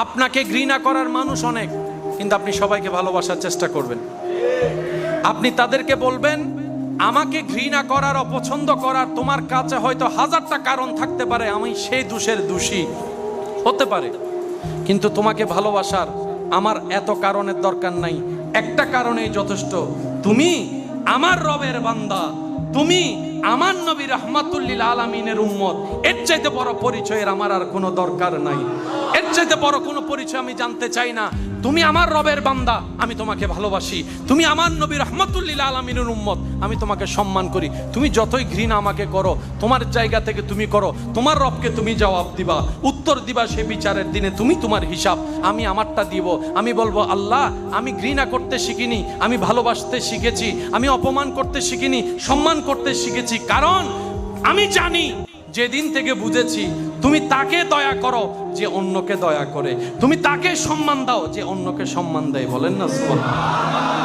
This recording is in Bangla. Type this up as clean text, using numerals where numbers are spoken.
আপনাকে ঘৃণা করার মানুষ অনেক, কিন্তু আপনি সবাইকে ভালোবাসার চেষ্টা করবেন। আপনি তাদেরকে বলবেন, আমাকে ঘৃণা করার, অপছন্দ করার তোমার কাছে হয়তো হাজারটা কারণ থাকতে পারে, আমি সেই দোষের দোষী হতে পারে, কিন্তু তোমাকে ভালোবাসার আমার এত কারণের দরকার নাই, একটা কারণেই যথেষ্ট, তুমি আমার রবের বান্দা, তুমি আমার নবী রাহমাতুল্লিল আলামিনের উম্মত। এর চাইতে বড় পরিচয়ের আমার আর কোনো দরকার নাই, এর চাইতে বড় কোনো পরিচয় আমি জানতে চাই না। তুমি আমার রবের বান্দা, আমি তোমাকে ভালোবাসি। তুমি আমার নবী রাহমাতুল্লিল আলামিনের উম্মত, আমি তোমাকে সম্মান করি। তুমি যতই ঘৃণা আমাকে করো, তোমার জায়গা থেকে তুমি করো, তোমার রবকে তুমি জবাব দিবা, উত্তর দিবা সে বিচারের দিনে। তুমি তোমার হিসাব, আমি আমারটা দিব। আমি বলবো, আল্লাহ আমি ঘৃণা করতে শিখিনি, আমি ভালোবাসতে শিখেছি। আমি অপমান করতে শিখিনি, সম্মান করতে শিখেছি। কারণ আমি জানি, যেদিন থেকে বুঝেছি তুমি তাকে দয়া করো যে অন্যকে দয়া করে, তুমি তাকে সম্মান দাও যে অন্যকে সম্মান দেয়। বলেন না সুবহানাল্লাহ।